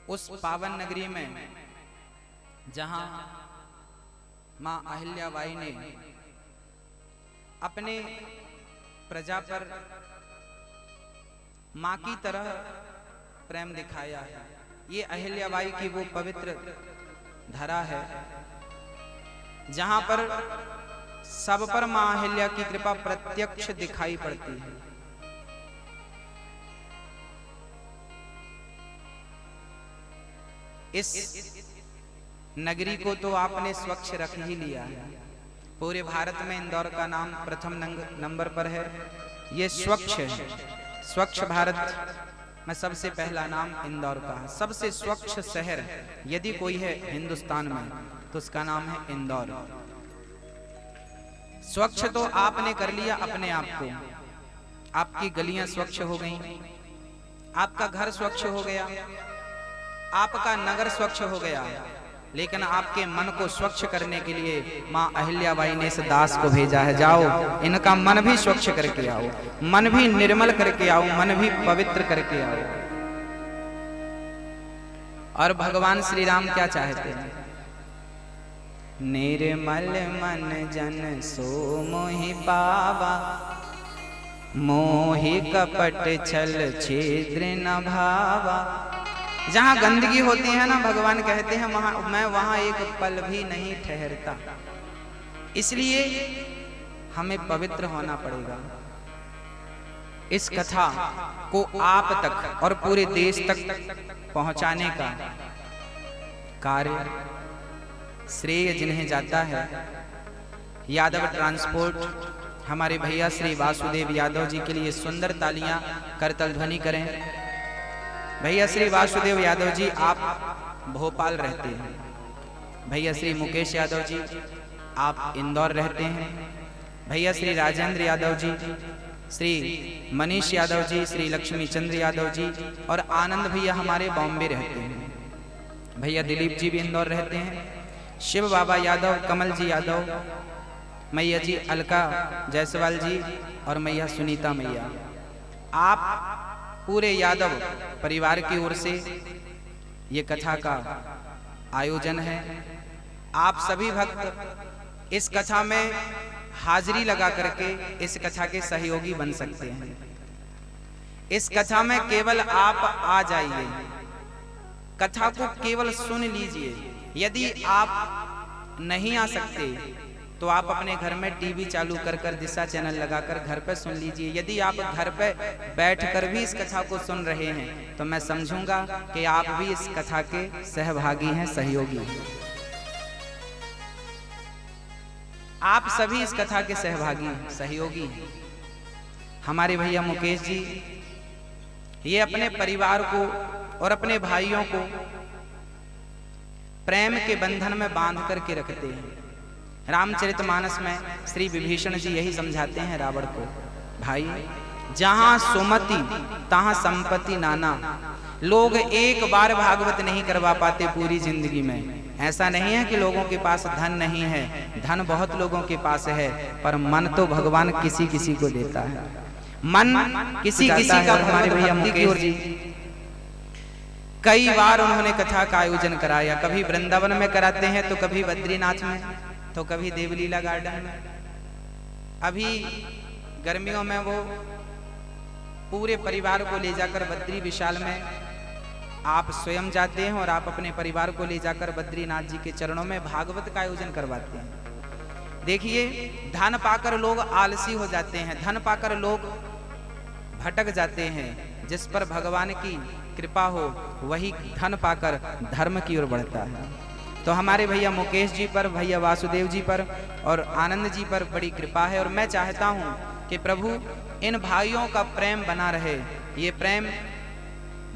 उस पावन नगरी में जहां मां अहिल्याबाई ने अपने प्रजा पर मां की तरह प्रेम दिखाया है। ये अहिल्याबाई की वो पवित्र धरा है जहां पर सब पर मां अहिल्या की कृपा प्रत्यक्ष दिखाई पड़ती है। इस नगरी को तो आपने स्वच्छ रख ही लिया है। पूरे भारत में इंदौर का नाम प्रथम नंबर पर है। ये स्वच्छ है। स्वच्छ भारत में सबसे पहला नाम इंदौर का है। सबसे स्वच्छ शहर यदि कोई है हिंदुस्तान में तो उसका नाम है इंदौर। स्वच्छ तो आपने कर लिया अपने आप को। आपकी गलियां स्वच्छ हो गई, आपका घर स्वच्छ हो गया, आपका नगर स्वच्छ हो गया, लेकिन आपके मन को स्वच्छ करने के लिए मां अहिल्याबाई ने इस दास को भेजा है। जाओ इनका मन भी स्वच्छ करके आओ, मन भी निर्मल करके आओ, मन भी पवित्र करके आओ। और भगवान श्री राम क्या चाहते हैं? निर्मल मन जन सो मोहि पावा, मोहि कपट छल छिद्र न भावा। जहां गंदगी होती है ना, भगवान कहते हैं मैं वहां एक पल भी नहीं ठहरता। इसलिए हमें पवित्र होना पड़ेगा। इस कथा को आप तक और पूरे देश तक पहुंचाने का कार्य श्रेय जिन्हें जाता है, यादव ट्रांसपोर्ट हमारे भैया श्री वासुदेव यादव जी के लिए सुंदर तालियां करतल ध्वनि करें। भैया श्री वासुदेव यादव जी आप भोपाल रहते हैं। भैया श्री मुकेश यादव जी आप इंदौर रहते हैं। भैया श्री राजेंद्र यादव जी, श्री मनीष यादव जी, श्री लक्ष्मी चंद्र यादव जी और आनंद भैया हमारे बॉम्बे रहते हैं। भैया दिलीप जी भी इंदौर रहते हैं। शिव बाबा यादव, कमल जी यादव, मैया जी अलका जायसवाल जी और मैया सुनीता मैया, आप पूरे यादव परिवार की ओर से ये कथा का आयोजन है। आप सभी भक्त इस कथा में हाजिरी लगा करके इस कथा के सहयोगी बन सकते हैं। इस कथा में केवल आप आ जाइए, कथा को केवल सुन लीजिए। यदि आप नहीं आ सकते तो आप अपने घर में टीवी चालू कर दिशा चैनल लगाकर घर पे सुन लीजिए। यदि आप घर पे बैठकर भी इस कथा को सुन रहे हैं तो मैं समझूंगा कि आप भी इस कथा के सहभागी हैं, सहयोगी हैं। आप सभी इस कथा के सहभागी हैं, सहयोगी हैं। हमारे भैया मुकेश जी ये अपने परिवार को और अपने भाइयों को प्रेम के बंधन में बांध करके रखते हैं। रामचरितमानस में श्री विभीषण जी यही समझाते हैं रावण को, भाई जहां सुमति तहां संपत्ति नाना। लोग एक बार भागवत नहीं करवा पाते पूरी जिंदगी में। ऐसा नहीं है कि लोगों के पास धन नहीं है, धन बहुत लोगों के पास है, पर मन तो भगवान किसी किसी को देता है। मन किसी किसी का। हमारे भैया मुकेश जी कई बार उन्होंने कथा का आयोजन कराया। कभी वृंदावन में कराते हैं तो कभी बद्रीनाथ में तो कभी देवलीला गार्डन में। अभी गर्मियों में वो पूरे परिवार को ले जाकर बद्री विशाल में आप स्वयं जाते हैं और आप अपने परिवार को ले जाकर बद्रीनाथ जी के चरणों में भागवत का आयोजन करवाते हैं। देखिए, धन पाकर लोग आलसी हो जाते हैं, धन पाकर लोग भटक जाते हैं। जिस पर भगवान की कृपा हो वही धन पाकर धर्म की ओर बढ़ता है। तो हमारे भैया मुकेश जी पर, भैया वासुदेव जी पर और आनंद जी पर बड़ी कृपा है। और मैं चाहता हूं कि प्रभु इन भाइयों का प्रेम बना रहे, ये प्रेम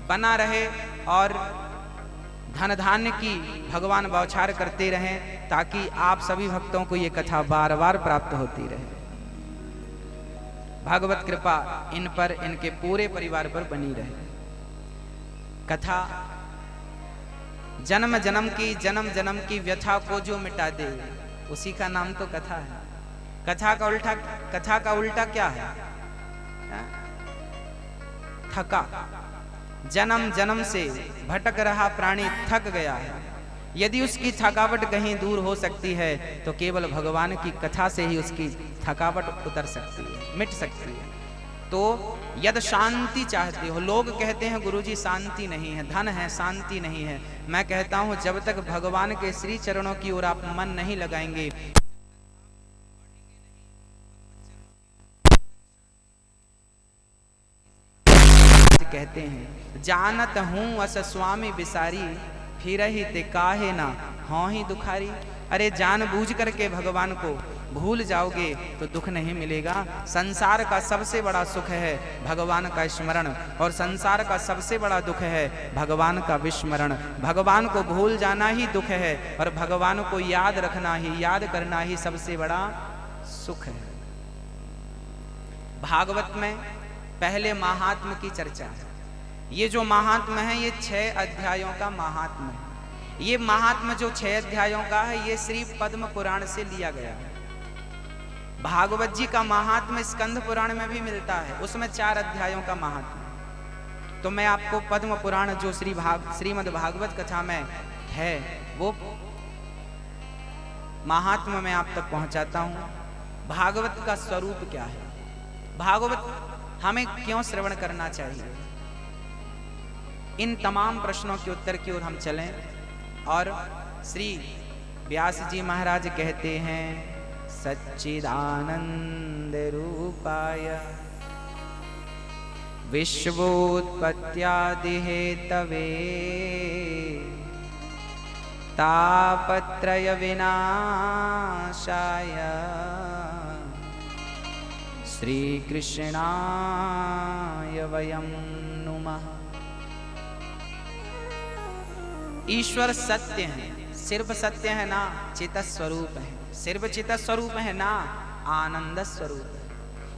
बना रहे और धन धान्य की भगवान बौछार करते रहें, ताकि आप सभी भक्तों को ये कथा बार बार प्राप्त होती रहे। भगवत कृपा इन पर, इनके पूरे परिवार पर बनी रहे। कथा जन्म जन्म की व्यथा को जो मिटा दे, उसी का नाम तो कथा है। कथा का उल्टा क्या है? थका। जन्म जन्म से भटक रहा प्राणी थक गया है। यदि उसकी थकावट कहीं दूर हो सकती है तो केवल भगवान की कथा से ही उसकी थकावट उतर सकती है, मिट सकती है। तो यदि शांति चाहते हो, लोग कहते हैं गुरुजी शांति नहीं है, धन है, शांति नहीं है। मैं कहता हूं जब तक भगवान के श्री चरणों की ओर आप मन नहीं लगाएंगे, कहते हैं जानत हूं अस स्वामी बिसारी, फिर ही ते काहे ना हाँ ही दुखारी। अरे जानबूझ करके भगवान को भूल जाओगे तो दुख नहीं मिलेगा। संसार का सबसे बड़ा सुख है भगवान का स्मरण, और संसार का सबसे बड़ा दुख है भगवान का विस्मरण। भगवान को भूल जाना ही दुख है, और भगवान को याद रखना ही, याद करना ही सबसे बड़ा सुख है। भागवत में पहले महात्म की चर्चा है। ये जो महात्म है ये 6 अध्यायों का महात्म है। ये महात्म जो 6 अध्यायों का है ये श्री पद्म पुराण से लिया गया है। भागवत जी का महात्म स्कंद पुराण में भी मिलता है, उसमें 4 अध्यायों का महात्म। तो मैं आपको पद्म पुराण जो श्रीमद् भागवत कथा में है वो महात्म में आप तक पहुंचाता हूं। भागवत का स्वरूप क्या है, भागवत हमें क्यों श्रवण करना चाहिए, इन तमाम प्रश्नों के उत्तर की ओर हम चलें। और श्री व्यास जी महाराज कहते हैं सच्चिदानंद रूपाय विश्वोत्पत्त्यादि हेतवे तापत्रय विनाशाय श्री कृष्णाय वयं नुमः। ईश्वर सत्य है, सिर्फ सत्य है ना, चित स्वरूप है, सिर्फ चित स्वरूप है ना, आनंद स्वरूप है,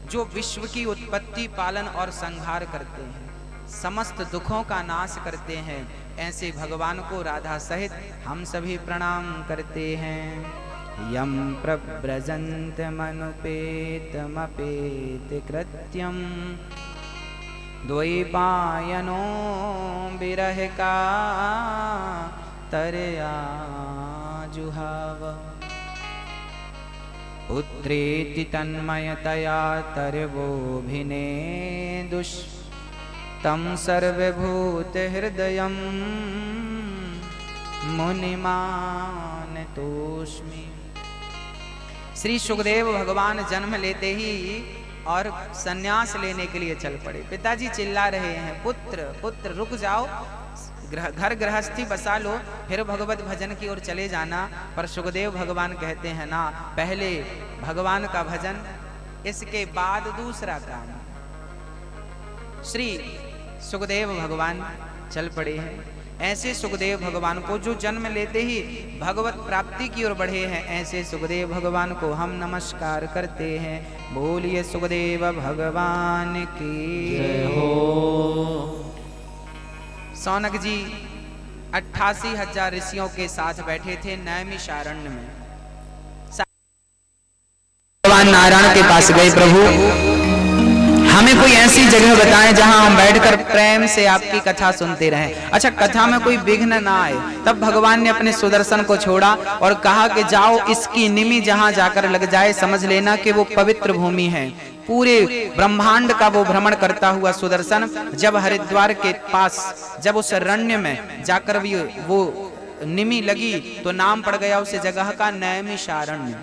जो विश्व की उत्पत्ति, पालन और संहार करते हैं, समस्त दुखों का नाश करते हैं। ऐसे भगवान को राधा सहित हम सभी प्रणाम करते हैं। यम प्रव्रजन्तमनुपेतमपेत कृत्यम द्वैपायनो विरह का तरया जुहाव पुत्रेति तन्मयतया तरवोभिने दुष्टं सर्वभूत हृदयं मुनिमानतोस्मि। श्री सुखदेव भगवान जन्म लेते ही और सन्यास लेने के लिए चल पड़े। पिताजी चिल्ला रहे हैं पुत्र पुत्र रुक जाओ, घर गृहस्थी बसा लो, फिर भगवत भजन की ओर चले जाना। पर सुखदेव भगवान कहते हैं ना, पहले भगवान का भजन, इसके बाद दूसरा काम। श्री सुखदेव भगवान चल पड़े हैं। ऐसे सुखदेव भगवान को जो जन्म लेते ही भगवत प्राप्ति की ओर बढ़े हैं, ऐसे सुखदेव भगवान को हम नमस्कार करते हैं। बोलिए सुखदेव भगवान की जय हो। सौनक जी 88,000 ऋषियों के साथ बैठे थे नैमिषारण्य में। भगवान नारायण के पास गए, प्रभु हमें कोई ऐसी जगह बताएं जहां हम बैठकर प्रेम से आपकी कथा सुनते रहें। अच्छा, कथा में कोई विघ्न ना आए। तब भगवान ने अपने सुदर्शन को छोड़ा और कहा कि जाओ, इसकी निमि जहां जाकर लग जाए समझ लेना कि वो पवित्र भूमि है। पूरे ब्रह्मांड का वो भ्रमण करता हुआ सुदर्शन जब हरिद्वार के पास, जब उस अरण्य में जाकर भी वो निमि लगी तो नाम पड़ गया उस जगह का नैमिषारण्य।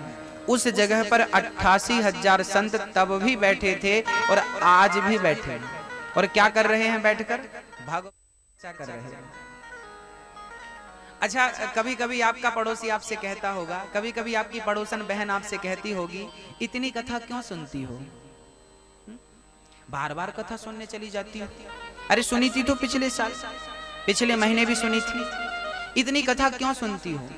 उस जगह पर 88,000 संत तब भी बैठे थे और आज भी बैठे हैं। और क्या कर रहे हैं बैठकर? भागवत चर्चा कर रहे हैं। अच्छा, कभी कभी आपका पड़ोसी आपसे कहता होगा, कभी कभी आपकी पड़ोसन बहन आपसे कहती होगी, इतनी कथा क्यों सुनती हो, बार बार कथा सुनने चली जाती हो। अरे सुनी थी तो पिछले साल, पिछले महीने भी सुनी थी, इतनी कथा क्यों सुनती हो।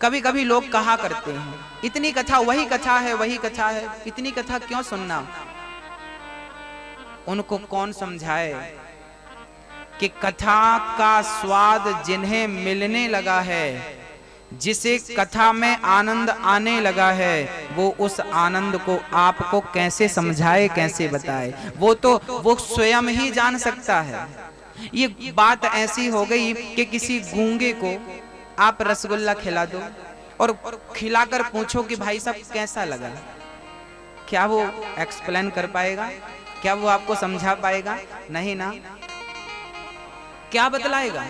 कभी कभी लोग कहा करते हैं, इतनी कथा, वही कथा है, वही कथा है, इतनी कथा क्यों सुनना। उनको कौन समझाए कि कथा का स्वाद जिन्हें मिलने लगा है, जिसे कथा में आनंद आने लगा है, वो उस आनंद को आपको कैसे समझाए, कैसे बताए। वो स्वयं ही जान सकता है। ये बात ऐसी हो गई कि किसी गूंगे को आप रसगुल्ला खिला दो और खिलाकर पूछो कि भाई साहब कैसा लगा, क्या वो एक्सप्लेन कर पाएगा? क्या वो आपको समझा पाएगा? नहीं ना। क्या बतलाएगा?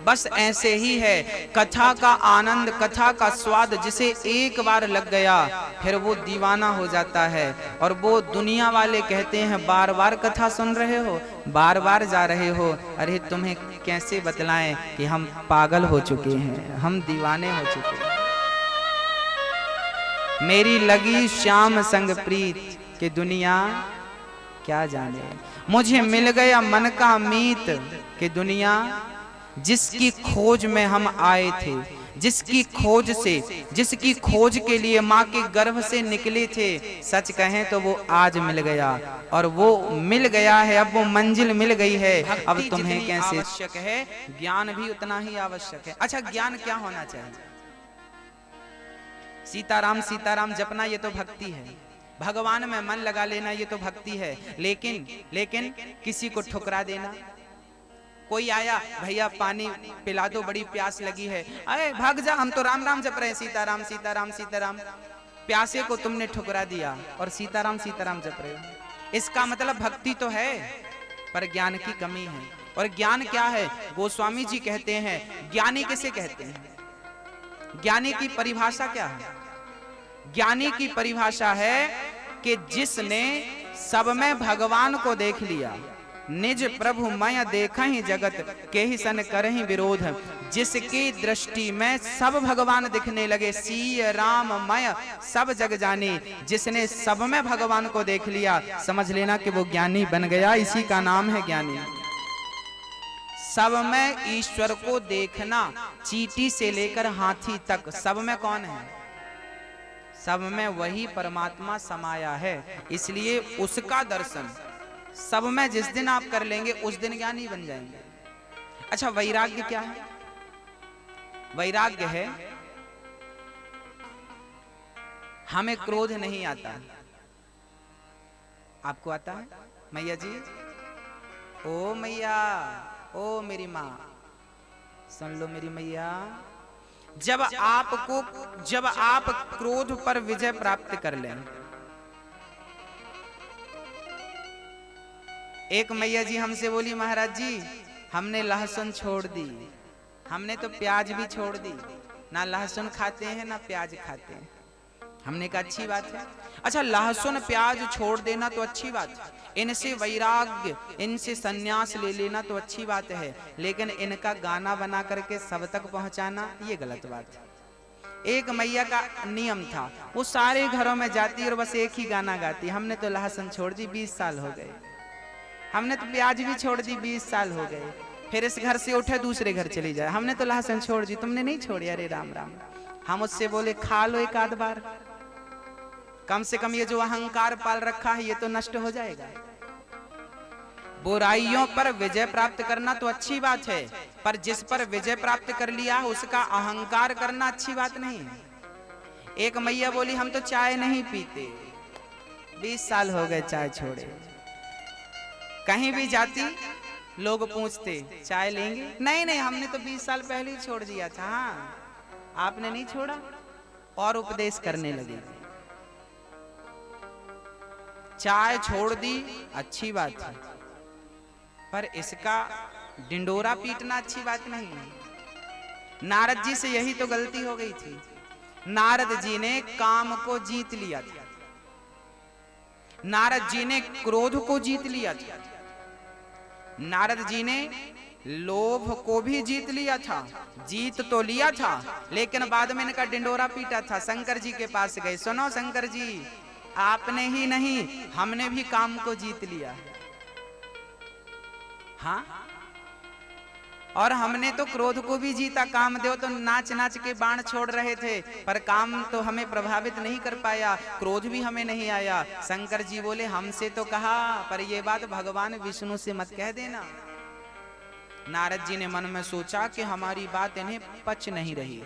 बस ऐसे ही है कथा का आनंद, कथा का स्वाद जिसे एक बार लग गया फिर वो दीवाना हो जाता है। और वो दुनिया वाले कहते हैं बार बार कथा सुन रहे हो, बार बार जा रहे हो। अरे तुम्हें कैसे बतलाएं कि हम पागल हो चुके हैं, हम दीवाने हो चुके हैं। मेरी लगी श्याम संग प्रीत कि दुनिया क्या जाने, मुझे मिल गया मन का मीत कि दुनिया जिसकी खोज में हम आए थे, जिसकी खोज के लिए माँ के गर्भ से निकले थे, सच कहें तो वो आज मिल गया। और वो मिल गया है, अब वो मंजिल मिल गई है। अब तुम्हें कैसे आवश्यक है, ज्ञान भी उतना ही आवश्यक है। अच्छा, ज्ञान क्या होना चाहिए? सीताराम सीताराम जपना ये तो भक्ति है, भगवान में मन लगा लेना ये तो भक्ति है। लेकिन किसी को ठुकरा देना, कोई आया भैया पानी पिला दो, बड़ी प्यास लगी है, अरे भाग जा, हम तो राम राम जप रहे हैं, सीताराम सीताराम सीताराम। प्यासे को तुमने ठुकरा दिया और सीताराम सीताराम जप रहे हो। इसका मतलब भक्ति तो है पर ज्ञान की कमी है। और ज्ञान क्या है? गोस्वामी जी कहते हैं ज्ञानी किसे कहते हैं? ज्ञानी की परिभाषा क्या है? ज्ञानी की परिभाषा है कि जिसने सब में भगवान को देख लिया, निज प्रभु मय देखा ही जगत के ही सन करहि विरोध। जिसकी दृष्टि में सब भगवान दिखने लगे, सीय राम मय सब जग जाने, जिसने सब में भगवान को देख लिया समझ लेना कि वो ज्ञानी बन गया। इसी का नाम है ज्ञानी। सब में ईश्वर को देखना, चींटी से लेकर हाथी तक सब में कौन है? सब में वही परमात्मा समाया है। इसलिए उसका दर्शन सब में जिस दिन आप कर लेंगे उस दिन ज्ञानी बन जाएंगे। अच्छा, वैराग्य क्या है? वैराग्य है हमें क्रोध नहीं आता। आपको आता है? मैया जी, ओ मैया, ओ मेरी माँ, सुन लो मेरी मैया। जब आप क्रोध पर विजय प्राप्त कर लें, एक मैया जी हमसे बोली महाराज जी हमने लहसुन छोड़ दी, हमने तो प्याज भी छोड़ दी, ना लहसुन खाते हैं ना प्याज खाते हैं। हमने कहा अच्छी बात है। अच्छा, लहसुन प्याज छोड़ देना तो अच्छी बात है, इनसे वैराग्य, इनसे सन्यास ले लेना तो अच्छी बात है, लेकिन इनका गाना बना करके सब तक पहुंचाना ये गलत बात है। एक मैया का नियम था, वो सारे घरों में जाती और बस एक ही गाना गाती, हमने तो लहसुन छोड़ दी 20 साल हो गए, हमने तो प्याज भी छोड़ दी 20 साल हो गए। फिर इस घर से उठे दूसरे घर चली जाए, हमने तो लहसुन छोड़ दी, तुमने नहीं छोड़ी। अरे राम राम। हम उससे बोले खा लो एक आध बार, कम से कम ये जो अहंकार पाल रखा है ये तो नष्ट हो जाएगा। बुराइयों पर विजय प्राप्त करना तो अच्छी बात है, पर जिस पर विजय प्राप्त कर लिया उसका अहंकार करना अच्छी बात नहीं है। एक मैया बोली हम तो चाय नहीं पीते, 20 साल हो गए चाय छोड़े। कहीं भी जाती लोग पूछते चाय लेंगे? नहीं नहीं, हमने तो 20 साल पहले ही छोड़ दिया था। हाँ, आपने नहीं छोड़ा। और उपदेश करने लगे, चाय छोड़ दी अच्छी बात है, पर इसका डिंडोरा पीटना अच्छी बात नहीं है। नारद जी से यही तो गलती हो गई थी। नारद जी ने काम को जीत लिया था, नारद जी ने क्रोध को जीत लिया था, नारद जी ने लोभ को भी जीत लिया था। जीत तो लिया था, लेकिन बाद में इनका डिंडोरा पीटा था। शंकर जी के पास गए, सुनो शंकर जी, आपने ही नहीं हमने भी काम को जीत लिया है। हाँ, और हमने तो क्रोध को भी जीता। कामदेव तो नाच नाच के बाण छोड़ रहे थे, पर काम तो हमें प्रभावित नहीं कर पाया, क्रोध भी हमें नहीं आया। शंकर जी बोले हमसे तो कहा, पर ये बात भगवान विष्णु से मत कह देना। नारद जी ने मन में सोचा कि हमारी बात इन्हें पच नहीं रही,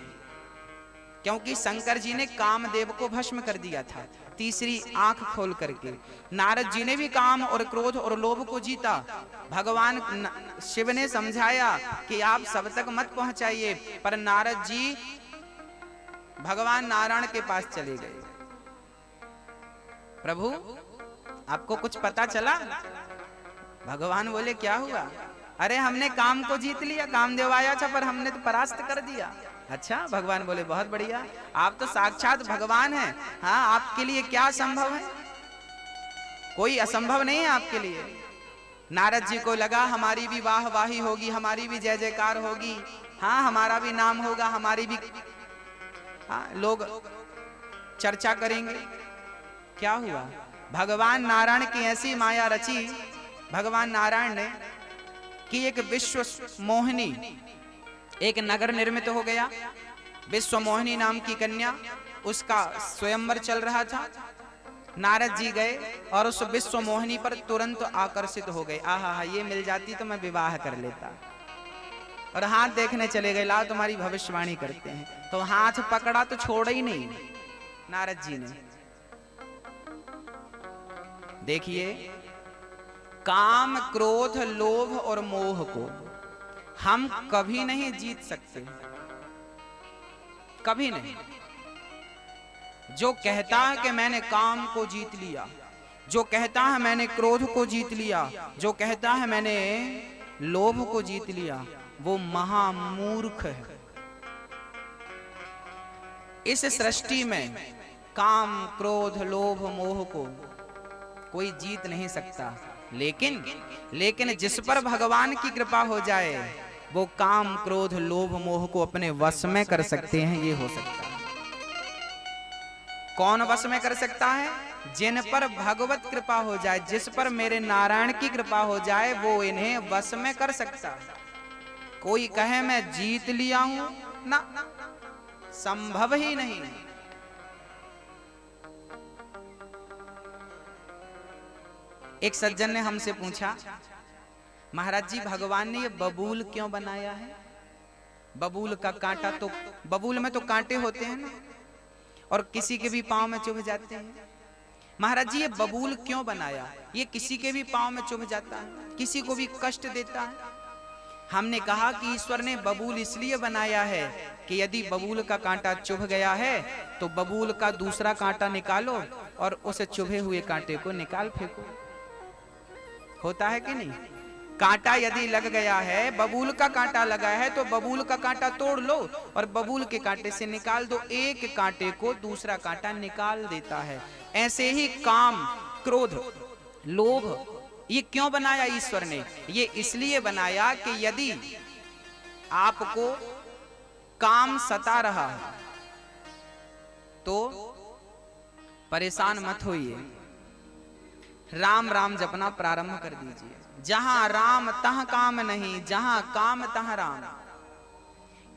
क्योंकि शंकर जी ने कामदेव को भस्म कर दिया था तीसरी आंख खोल करके। नारद जी ने भी काम और क्रोध और लोभ को जीता। भगवान शिव ने समझाया कि आप सब तक मत पहुंचाइए, पर नारद जी भगवान नारायण के पास चले गए। प्रभु आपको कुछ पता चला? भगवान बोले क्या हुआ? अरे हमने काम को जीत लिया, कामदेव आया था पर हमने तो परास्त कर दिया। अच्छा, भगवान बोले बहुत बढ़िया, आप तो साक्षात भगवान हैं। हाँ, आपके लिए क्या संभव है? कोई असंभव नहीं है आपके लिए। नारद जी को लगा हमारी भी वाहवाही होगी, हमारी भी जय जयकार होगी, हाँ हमारा भी नाम होगा, हमारी भी लोग चर्चा करेंगे। क्या हुआ? भगवान नारायण की ऐसी माया रची भगवान नारायण ने कि एक विश्व मोहिनी एक नगर निर्मित हो गया। विश्व मोहिनी नाम की कन्या, उसका स्वयंवर चल रहा था। नारद जी गए और उस विश्व मोहिनी पर तुरंत आकर्षित हो गए। आहा, ये मिल जाती तो मैं विवाह कर लेता। और हाथ देखने चले गए, लाओ तुम्हारी भविष्यवाणी करते हैं। तो हाथ पकड़ा तो छोड़ा ही नहीं नारद जी ने। देखिए, काम क्रोध लोभ और मोह को हम कभी नहीं जीत सकते, कभी नहीं। जो कहता है कि मैंने काम को जीत लिया, जो कहता है मैंने क्रोध को जीत लिया, जो कहता है मैंने लोभ को जीत लिया, वो महामूर्ख है। इस सृष्टि में काम क्रोध लोभ मोह को कोई जीत नहीं सकता। लेकिन जिस पर भगवान की कृपा हो जाए, वो काम क्रोध लोभ मोह को अपने वश में कर सकते हैं। ये हो सकता है। कौन वश में कर सकता है? जिन पर भगवत कृपा हो जाए, जिस पर मेरे नारायण की कृपा हो जाए, वो इन्हें वश में कर सकता है। कोई कहे मैं जीत लिया हूं, ना, संभव ही नहीं। एक सज्जन ने हमसे पूछा, महाराज जी भगवान ने ये बबूल क्यों बनाया है? बबूल का कांटा, तो बबूल में तो कांटे होते हैं ना, और किसी के भी पांव में चुभ जाते हैं। महाराज जी ये बबूल क्यों बनाया? ये किसी के भी पांव में चुभ जाता है, किसी को भी कष्ट देता है। हमने कहा कि ईश्वर ने बबूल इसलिए बनाया है कि यदि बबूल का कांटा चुभ गया है तो बबूल का दूसरा कांटा निकालो और उसे चुभे हुए कांटे को निकाल फेंको। होता है कि नहीं? कांटा यदि लग गया है, बबूल का कांटा लगा है, तो बबूल का कांटा तोड़ लो और बबूल के कांटे से निकाल दो। एक कांटे को दूसरा कांटा निकाल देता है। ऐसे ही काम क्रोध लोभ ये क्यों बनाया ईश्वर ने? ये इसलिए बनाया कि यदि आपको काम सता रहा है तो परेशान मत होइए, राम राम जपना प्रारंभ कर दीजिए। जहां राम तहां काम नहीं, जहां काम तहां राम।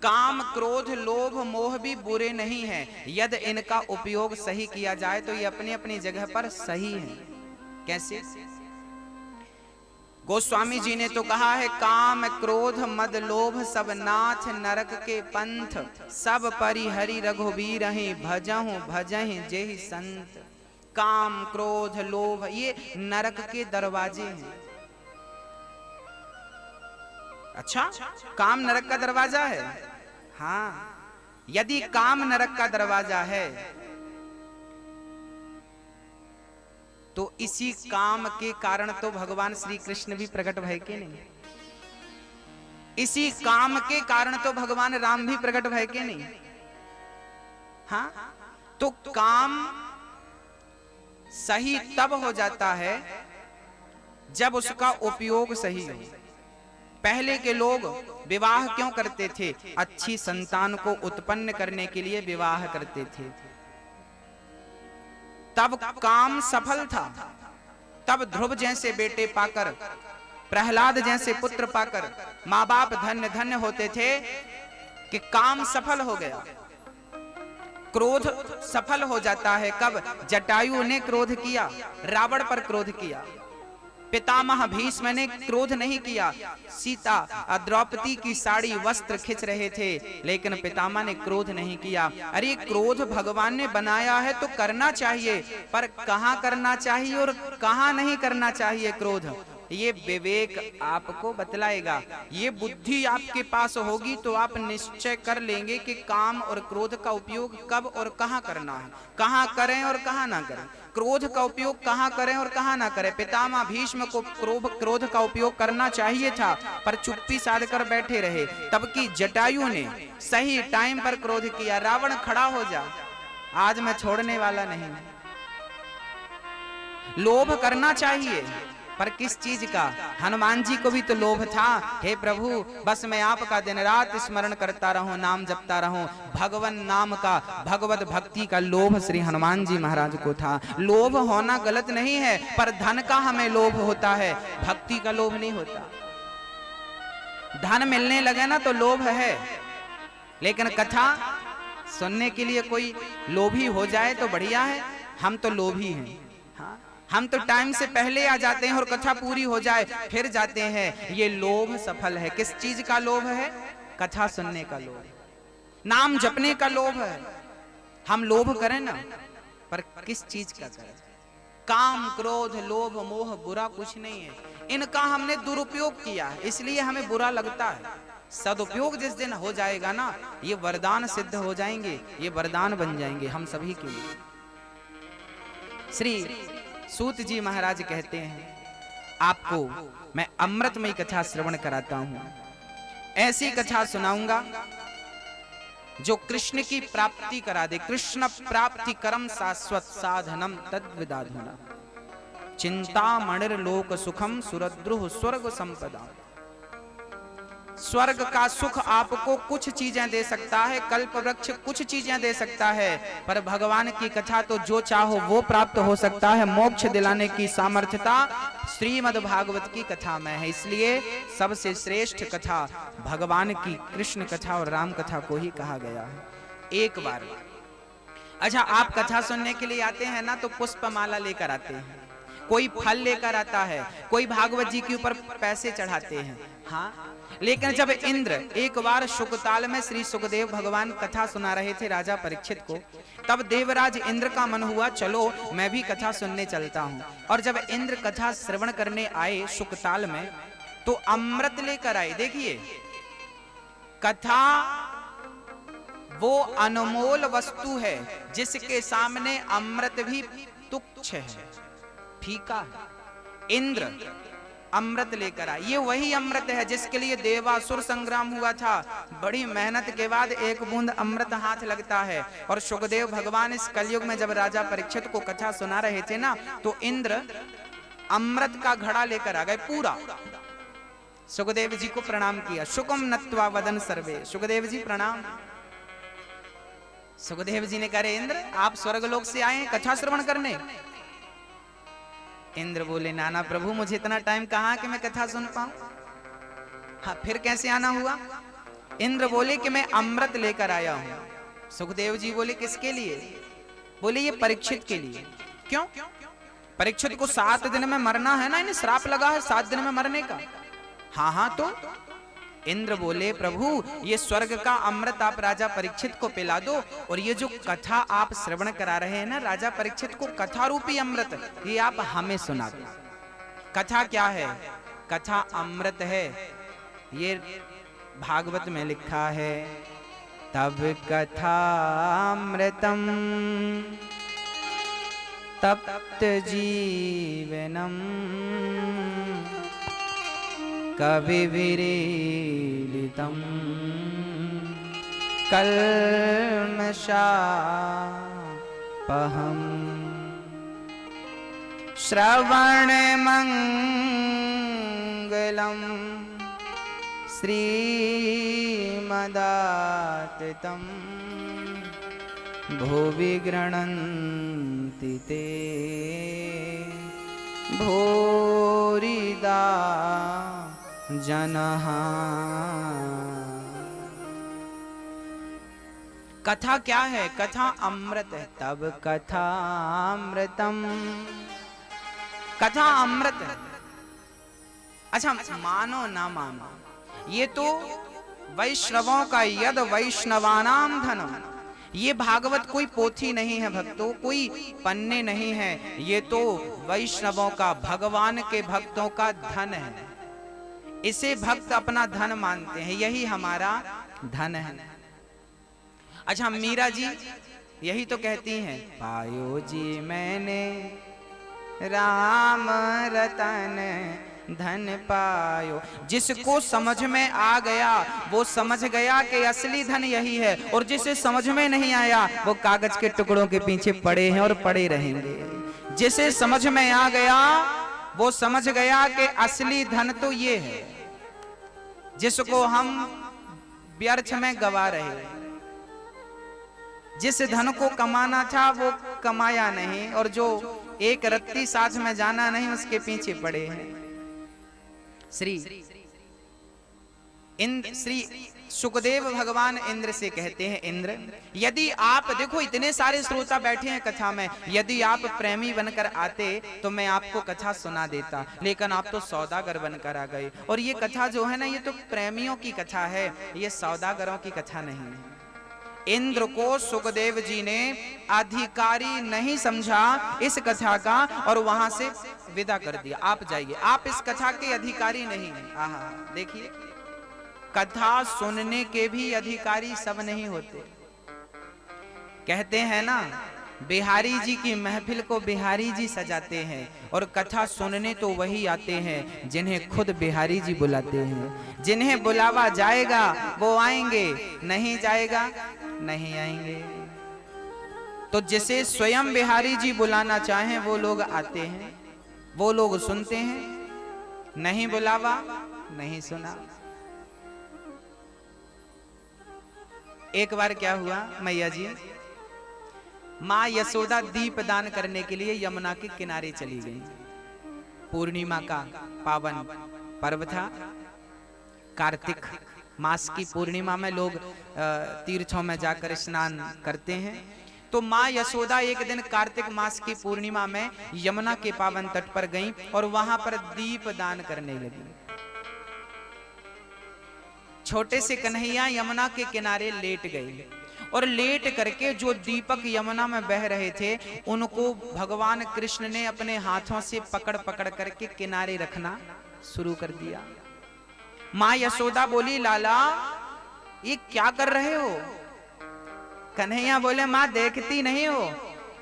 काम क्रोध लोभ मोह भी बुरे नहीं हैं, यदि इनका उपयोग सही किया जाए तो ये अपनी अपनी जगह पर सही है। कैसे? गोस्वामी जी ने तो कहा है, काम क्रोध मद लोभ सब नाथ नरक के पंथ, सब परिहरि रघुबीर भजहु भजहि जेहि संत। काम क्रोध लोभ ये नरक के दरवाजे हैं। अच्छा, काम नरक का दरवाजा है? हाँ, यदि काम नरक का दरवाजा है तो इसी काम के कारण तो भगवान श्री कृष्ण भी प्रकट भय के नहीं। इसी काम के कारण तो भगवान राम भी प्रकट भय के नहीं। हाँ, तो काम सही तब हो जाता है जब उसका उपयोग सही हो। पहले के लोग विवाह क्यों करते थे? अच्छी संतान को उत्पन्न करने के लिए विवाह करते थे। तब काम सफल था। तब ध्रुव जैसे बेटे पाकर, प्रहलाद जैसे पुत्र पाकर माँ बाप धन्य धन्य होते थे कि काम सफल हो गया। क्रोध सफल हो जाता है कब? जटायु ने क्रोध किया, रावण पर क्रोध किया। पितामह भीष्म ने क्रोध नहीं किया। सीता द्रौपदी की साड़ी वस्त्र खींच रहे थे, लेकिन पितामह ने क्रोध नहीं किया। अरे क्रोध भगवान ने बनाया है तो करना चाहिए, पर कहाँ करना चाहिए और कहाँ नहीं करना चाहिए क्रोध, ये विवेक आपको बतलाएगा। ये बुद्धि आपके पास होगी तो आप निश्चय कर लेंगे कि काम और क्रोध का उपयोग कब और कहाँ करना है, कहाँ करें और कहाँ ना करें, क्रोध का उपयोग कहाँ करें और कहाँ ना करें। पितामह भीष्म को क्रोध का उपयोग करना चाहिए था, पर चुप्पी साध कर बैठे रहे। तब की जटायु ने सही टाइम पर क्रोध किया। रावण खड़ा हो जा, आज मैं छोड़ने वाला नहीं। लोभ करना चाहिए, पर किस चीज का? हनुमान जी को भी तो लोभ था। हे प्रभु, बस मैं आपका दिन रात स्मरण करता रहूं, नाम जपता रहूं। भगवान नाम का, भगवत भक्ति का लोभ श्री हनुमान जी महाराज को था। लोभ होना गलत नहीं है, पर धन का हमें लोभ होता है, भक्ति का लोभ नहीं होता। धन मिलने लगे ना तो लोभ है, लेकिन कथा सुनने के लिए कोई लोभी हो जाए तो बढ़िया है। हम तो लोभी हैं, हम तो टाइम से पहले आ जाते हैं और कथा पूरी हो जाए फिर जाते हैं। ये लोभ सफल है। किस चीज का लोभ है? कथा सुनने का लोभ, नाम जपने का लोभ है। हम लोभ करें ना, पर किस चीज का करें? काम, क्रोध, लोभ, मोह बुरा कुछ नहीं है, इनका हमने दुरुपयोग किया है, इसलिए हमें बुरा लगता है। सदुपयोग जिस दिन हो जाएगा ना, ये वरदान सिद्ध हो जाएंगे, ये वरदान बन जाएंगे हम सभी के लिए। श्री सूत जी महाराज कहते हैं, आपको मैं अमृतमयी कथा श्रवण कराता हूं। ऐसी कथा सुनाऊंगा जो कृष्ण की प्राप्ति करा दे। कृष्ण प्राप्ति करम शाश्वत साधनम तद्विदाधुना, चिंता मणिर लोक सुखम सुरद्रुह स्वर्ग संपदा। स्वर्ग का सुख आपको कुछ चीजें दे सकता है, कल्प वृक्ष कुछ चीजें दे सकता है, पर भगवान की कथा तो जो चाहो वो प्राप्त हो सकता है। मोक्ष दिलाने की सामर्थ्यता श्रीमद् भागवत की कथा में है। इसलिए सबसे श्रेष्ठ कथा भगवान की कृष्ण कथा और राम कथा को ही कहा गया है। एक बार अच्छा, आप कथा सुनने के लिए आते हैं ना, तो पुष्पमाला लेकर आते हैं, कोई फल लेकर आता है, कोई भागवत जी के ऊपर पैसे चढ़ाते हैं। हाँ, लेकिन जब इंद्र एक बार शुकताल में श्री सुखदेव भगवान कथा सुना रहे थे राजा परीक्षित को, तब देवराज इंद्र का मन हुआ, चलो मैं भी कथा सुनने चलता हूं। और जब इंद्र कथा श्रवण करने आए शुकताल में, तो अमृत लेकर आए। देखिए, कथा वो अनमोल वस्तु है जिसके सामने अमृत भी तुच्छ है, फीका है। इंद्र अमृत लेकर आए। ये वही अमृत है जिसके लिए देवासुर संग्राम हुआ था। बड़ी मेहनत के बाद एक बूंद अमृत हाथ लगता है। और सुखदेव भगवान इस कलयुग में जब राजा परीक्षित को कथा सुना रहे थे ना, तो इंद्र अमृत का घड़ा लेकर आ गए पूरा। सुखदेव जी को प्रणाम किया। शुकम नत्वा वदन सर्वे, सुखदेव जी प्रणाम। सुखदेव जी ने कहा, इंद्र आप स्वर्गलोक से आए कथा श्रवण करने? इंद्र बोले, नाना प्रभु, मुझे इतना टाइम कहाँ कि मैं कथा सुन पाऊं। हाँ, फिर कैसे आना हुआ? इंद्र बोले कि मैं अमृत लेकर आया हूं। सुखदेव जी बोले, किसके लिए? बोले, ये परीक्षित के लिए। क्यों? परीक्षित को 7 दिन में मरना है ना, इन्हें श्राप लगा है 7 दिन में मरने का। हाँ, तो इंद्र बोले, प्रभु ये स्वर्ग का अमृत आप राजा परीक्षित को पिला दो, और ये जो कथा आप श्रवण करा रहे हैं ना राजा परीक्षित को, कथा रूपी अमृत, ये आप हमें सुना दो। कथा क्या है? कथा अमृत है। ये भागवत में लिखा है, तब कथा अमृतम तप्त जीवनम कविभिरीलितं कल्मषापहम् श्रवणमंगलम् श्रीमदाततं भुवि गृह्णन्ति ते भूरिदा जनः। कथा क्या है? कथा अमृत है। तब कथा अमृतम, कथा अमृत है। अच्छा मानो ना मानो, ये तो वैष्णवों का यद वैष्णवानाम धनम, ये भागवत कोई पोथी नहीं है भक्तों, कोई पन्ने नहीं है, ये तो वैष्णवों का, भगवान के भक्तों का धन है। इसे भक्त अपना धन मानते हैं, यही हमारा धन है। अच्छा मीरा जी यही तो कहती हैं, पायो जी मैंने राम रतन धन पायो। जिसको समझ में आ गया वो समझ गया कि असली धन यही है, और जिसे समझ में नहीं आया वो कागज के टुकड़ों के पीछे पड़े हैं और पड़े रहेंगे। जिसे समझ में आ गया वो समझ गया कि असली धन तो ये है, जिसको हम व्यर्थ में गवा रहे। जिस धन को कमाना था वो कमाया नहीं, और जो एक रत्ती साथ में जाना नहीं उसके पीछे पड़े हैं। श्री सुखदेव भगवान इंद्र से कहते हैं, इंद्र यदि आप, देखो इतने सारे श्रोता बैठे हैं कथा में, यदि आप प्रेमी बनकर आते तो मैं आपको कथा सुना देता, लेकिन आप तो सौदागर बनकर आ गए। और ये कथा जो है ना, ये तो प्रेमियों की कथा है, ये सौदागरों की कथा नहीं है। इंद्र को सुखदेव जी ने अधिकारी नहीं समझा इस कथा का, और वहां से विदा कर दिया, आप जाइए, आप इस कथा के अधिकारी नहीं हैं। आहा देखिए, कथा सुनने के भी अधिकारी सब नहीं होते। कहते हैं ना, बिहारी जी की महफिल को बिहारी जी सजाते हैं, और कथा सुनने तो वही आते हैं जिन्हें खुद बिहारी जी बुलाते हैं। जिन्हें बुलावा जाएगा वो आएंगे, नहीं जाएगा नहीं आएंगे। तो जिसे स्वयं बिहारी जी बुलाना चाहें वो लोग आते हैं, वो लोग सुनते हैं, नहीं बुलावा नहीं सुना। एक बार क्या हुआ, मैया जी माँ यशोदा दीप दान करने के लिए यमुना के किनारे चली गई। पूर्णिमा का पावन पर्व था, कार्तिक मास की पूर्णिमा में लोग तीर्थों में जाकर स्नान करते हैं। तो माँ यशोदा एक दिन कार्तिक मास की पूर्णिमा में यमुना के पावन तट पर गईं और वहां पर दीप दान करने लगी। छोटे से कन्हैया यमुना के किनारे लेट गए, और लेट करके जो दीपक यमुना में बह रहे थे उनको भगवान कृष्ण ने अपने हाथों से पकड़ पकड़ करके किनारे रखना शुरू कर दिया। माँ यशोदा बोली, लाला ये क्या कर रहे हो? कन्हैया बोले, माँ देखती नहीं हो,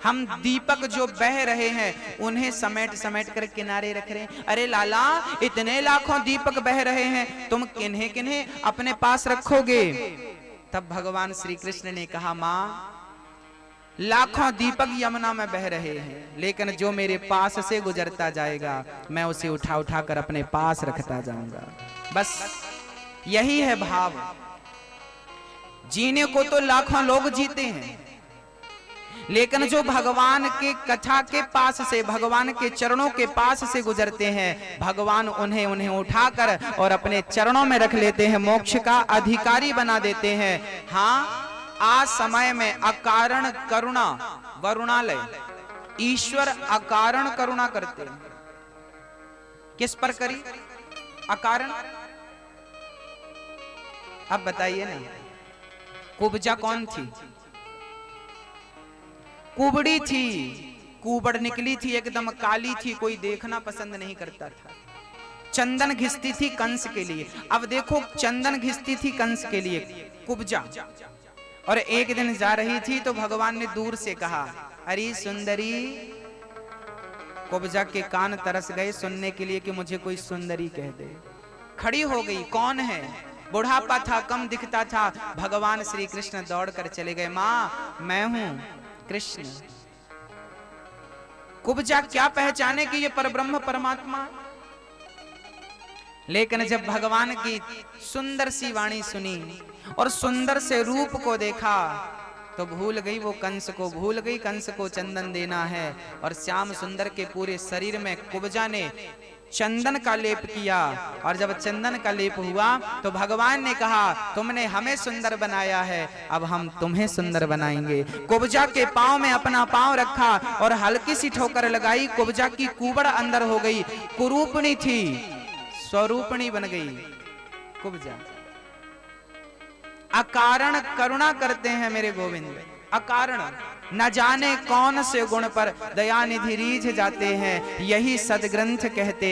हम दीपक जो बह रहे हैं उन्हें समेट समेट कर किनारे रख रहे हैं। अरे लाला, इतने लाखों दीपक बह रहे हैं, तुम किन्हें किन्हें अपने पास रखोगे? तब भगवान श्री कृष्ण ने कहा, माँ लाखों दीपक यमुना में बह रहे हैं, लेकिन जो मेरे पास से गुजरता जाएगा मैं उसे उठा उठा कर अपने पास रखता जाऊंगा। बस यही है भाव। जीने को तो लाखों लोग जीते हैं, लेकिन जो भगवान के कथा के पास से, भगवान के चरणों के पास से गुजरते हैं, भगवान उन्हें उठाकर और अपने चरणों में रख लेते हैं, मोक्ष का अधिकारी बना देते हैं। हाँ, आज समय में अकारण करुणा वरुणालय, ईश्वर अकारण करुणा करते हैं। किस पर करी अकारण? अब बताइए ना, कुब्जा कौन थी? कुबड़ी थी, कुबड़ निकली थी, एकदम काली थी, कोई देखना पसंद नहीं करता था। चंदन घिसती थी कंस के लिए। अब देखो, चंदन घिसती थी कंस के लिए कुब्जा, और एक दिन जा रही थी तो भगवान ने दूर से कहा, अरे सुंदरी। कुब्जा के कान तरस गए सुनने के लिए कि मुझे कोई सुंदरी कह दे। खड़ी हो गई, कौन है? बुढ़ापा था, कम दिखता था। भगवान श्री कृष्ण दौड़कर चले गए, माँ मैं हूं कृष्ण। कुब्जा क्या पहचाने कि ये परब्रह्म परमात्मा? लेकिन जब भगवान की सुंदर सी वाणी सुनी और सुंदर से रूप को देखा तो भूल गई वो कंस को, भूल गई कंस को चंदन देना है। और श्याम सुंदर के पूरे शरीर में कुब्जा ने चंदन का लेप किया, और जब चंदन का लेप हुआ तो भगवान ने कहा, तुमने हमें सुंदर बनाया है, अब हम तुम्हें सुंदर बनाएंगे। कुब्जा के पांव में अपना पांव रखा और हल्की सी ठोकर लगाई, कुब्जा की कुबड़ अंदर हो गई। कुरूपणी थी, स्वरूपणी बन गई कुब्जा। अकारण करुणा करते हैं मेरे गोविंद, अकारण न जाने कौन से गुण पर दयानिधि रीझ जाते हैं, यही सदग्रंथ कहते हैं।